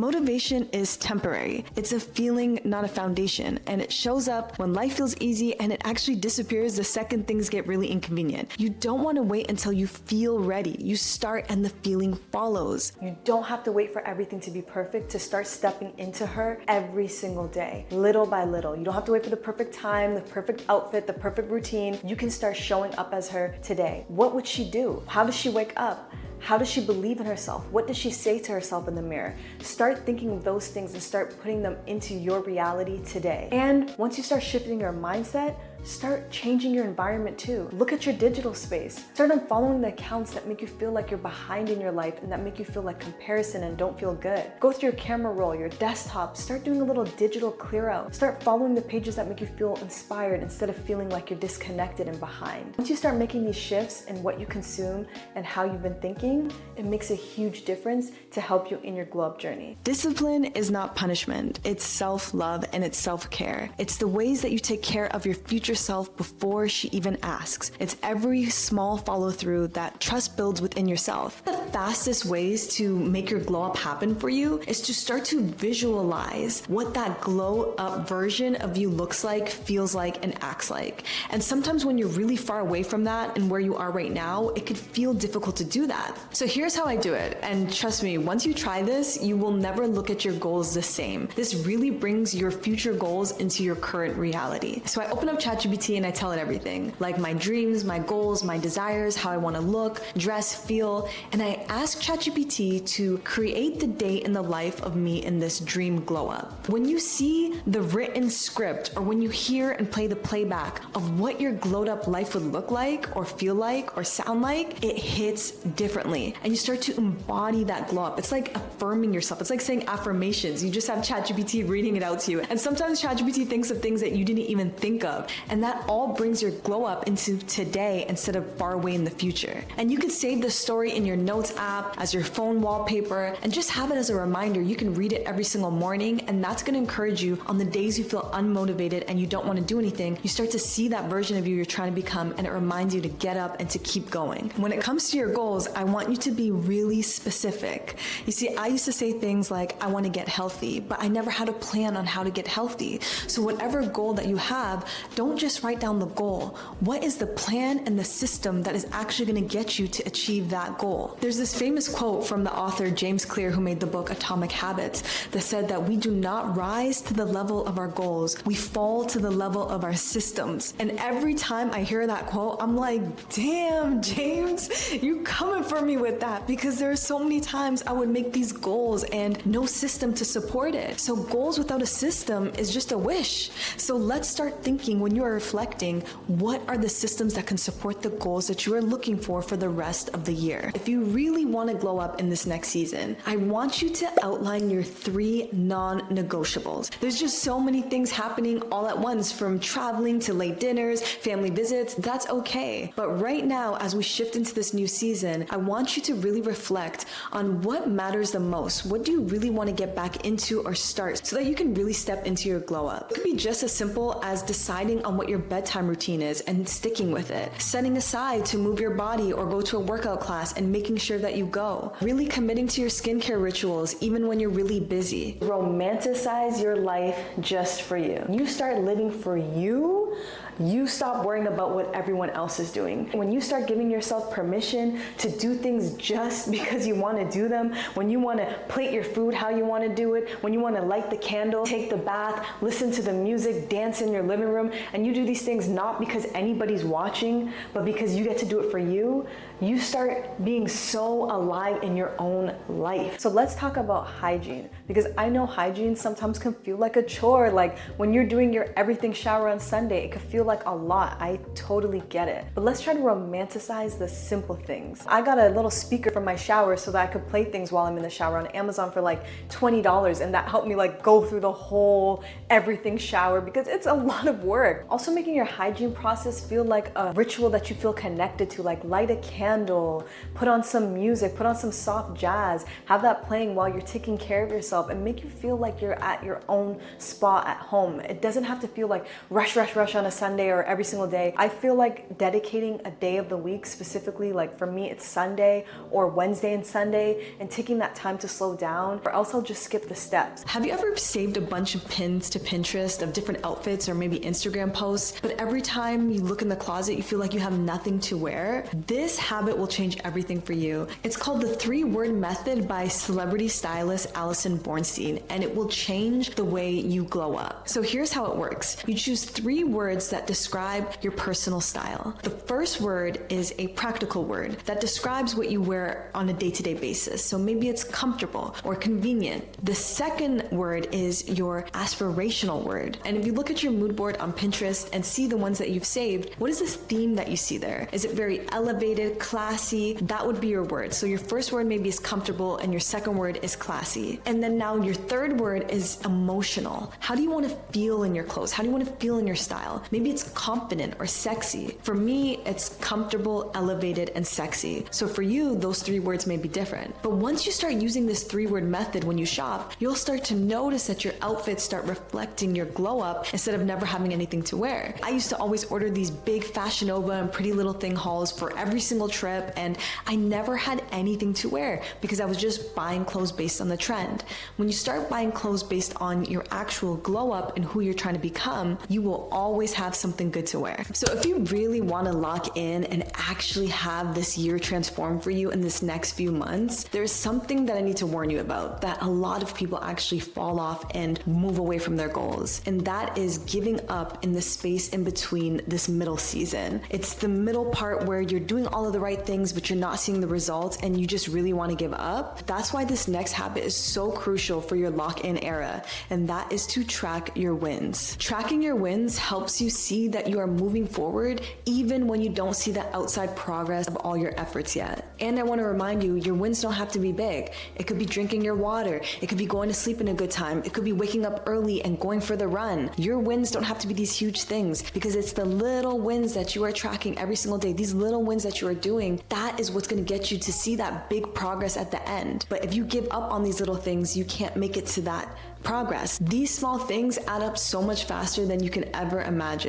Motivation is temporary. It's a feeling, not a foundation, and it shows up when life feels easy and it actually disappears the second things get really inconvenient. You don't want to wait until you feel ready. You start and the feeling follows. You don't have to wait for everything to be perfect to start stepping into her every single day, little by little. You don't have to wait for the perfect time, the perfect outfit, the perfect routine. You can start showing up as her today. What would she do? How does she wake up? How does she believe in herself? What does she say to herself in the mirror? Start thinking of those things and start putting them into your reality today. And once you start shifting your mindset, start changing your environment too. Look at your digital space. Start unfollowing the accounts that make you feel like you're behind in your life and that make you feel like comparison and don't feel good. Go through your camera roll, your desktop, start doing a little digital clear out. Start following the pages that make you feel inspired instead of feeling like you're disconnected and behind. Once you start making these shifts in what you consume and how you've been thinking, it makes a huge difference to help you in your glow up journey. Discipline is not punishment. It's self-love and it's self-care. It's the ways that you take care of your future self before she even asks. It's every small follow through that trust builds within yourself. The fastest ways to make your glow up happen for you is to start to visualize what that glow up version of you looks like, feels like, and acts like. And sometimes when you're really far away from that and where you are right now, it could feel difficult to do that. So here's how I do it. And trust me, once you try this, you will never look at your goals the same. This really brings your future goals into your current reality. So I open up ChatGPT and I tell it everything, like my dreams, my goals, my desires, how I want to look, dress, feel, and I ask ChatGPT to create the day in the life of me in this dream glow up. When you see the written script or when you hear and play the playback of what your glowed up life would look like or feel like or sound like, it hits differently and you start to embody that glow up. It's like affirming yourself. It's like saying affirmations. You just have ChatGPT reading it out to you. And sometimes ChatGPT thinks of things that you didn't even think of. And that all brings your glow up into today instead of far away in the future. And you can save the story in your notes app as your phone wallpaper and just have it as a reminder. You can read it every single morning and that's going to encourage you on the days you feel unmotivated and you don't want to do anything. You start to see that version of you you're trying to become and it reminds you to get up and to keep going. When it comes to your goals, I want you to be really specific. You see, I used to say things like, I want to get healthy, but I never had a plan on how to get healthy. So whatever goal that you have, don't just write down the goal. What is the plan and the system that is actually going to get you to achieve that goal? There's this famous quote from the author James Clear, who made the book Atomic Habits, that said that we do not rise to the level of our goals. We fall to the level of our systems. And every time I hear that quote, I'm like, damn, James, you coming for me with that, because there are so many times I would make these goals and no system to support it. So goals without a system is just a wish. So let's start thinking when you are reflecting, what are the systems that can support the goals that you are looking for the rest of the year? If you really want to glow up in this next season, I want you to outline your 3 non-negotiables. There's just so many things happening all at once, from traveling to late dinners, family visits. That's okay. But right now, as we shift into this new season, I want you to really reflect on what matters the most. What do you really want to get back into or start so that you can really step into your glow up? It could be just as simple as deciding on what your bedtime routine is and sticking with it. Setting aside to move your body or go to a workout class and making sure that you go. Really committing to your skincare rituals even when you're really busy. Romanticize your life just for you. You start living for you, you stop worrying about what everyone else is doing. When you start giving yourself permission to do things just because you want to do them, when you want to plate your food how you want to do it, when you want to light the candle, take the bath, listen to the music, dance in your living room, and you do these things not because anybody's watching, but because you get to do it for you, you start being so alive in your own life. So let's talk about hygiene, because I know hygiene sometimes can feel like a chore. Like when you're doing your everything shower on Sunday, it could feel like a lot. I totally get it. But let's try to romanticize the simple things. I got a little speaker for my shower so that I could play things while I'm in the shower on Amazon for like $20, and that helped me like go through the whole everything shower, because it's a lot of work. Also making your hygiene process feel like a ritual that you feel connected to, like light a candle, put on some music, put on some soft jazz, have that playing while you're taking care of yourself and make you feel like you're at your own spa at home. It doesn't have to feel like rush, rush, rush, especially on a Sunday or every single day, I feel like dedicating a day of the week, specifically like for me it's Sunday or Wednesday and Sunday, and taking that time to slow down, or else I'll just skip the steps. Have you ever saved a bunch of pins to Pinterest of different outfits or maybe Instagram posts, but every time you look in the closet you feel like you have nothing to wear? This habit will change everything for you. It's called the 3-word method by celebrity stylist Alison Bornstein, and it will change the way you glow up. So here's how it works. You choose 3 words that describe your personal style. The first word is a practical word that describes what you wear on a day-to-day basis. So maybe it's comfortable or convenient. The second word is your aspirational word. And if you look at your mood board on Pinterest and see the ones that you've saved, what is this theme that you see there? Is it very elevated, classy? That would be your word. So your first word maybe is comfortable and your second word is classy. And then now your third word is emotional. How do you want to feel in your clothes? How do you want to feel in your style? Maybe it's confident or sexy. For me, it's comfortable, elevated, and sexy. So for you, those 3 words may be different. But once you start using this 3-word method when you shop, you'll start to notice that your outfits start reflecting your glow up instead of never having anything to wear. I used to always order these big Fashion Nova and Pretty Little Thing hauls for every single trip, and I never had anything to wear because I was just buying clothes based on the trend. When you start buying clothes based on your actual glow up and who you're trying to become, you will always have something good to wear. So if you really want to lock in and actually have this year transform for you in this next few months, there's something that I need to warn you about that a lot of people actually fall off and move away from their goals. And that is giving up in the space in between this middle season. It's the middle part where you're doing all of the right things, but you're not seeing the results and you just really want to give up. That's why this next habit is so crucial for your lock-in era, and that is to track your wins. Tracking your wins helps you see that you are moving forward even when you don't see the outside progress of all your efforts yet. And I want to remind you, your wins don't have to be big. It could be drinking your water. It could be going to sleep in a good time. It could be waking up early and going for the run. Your wins don't have to be these huge things, because it's the little wins that you are tracking every single day. These little wins that you are doing, that is what's going to get you to see that big progress at the end. But if you give up on these little things, you can't make it to that progress. These small things add up so much faster than you can ever imagine.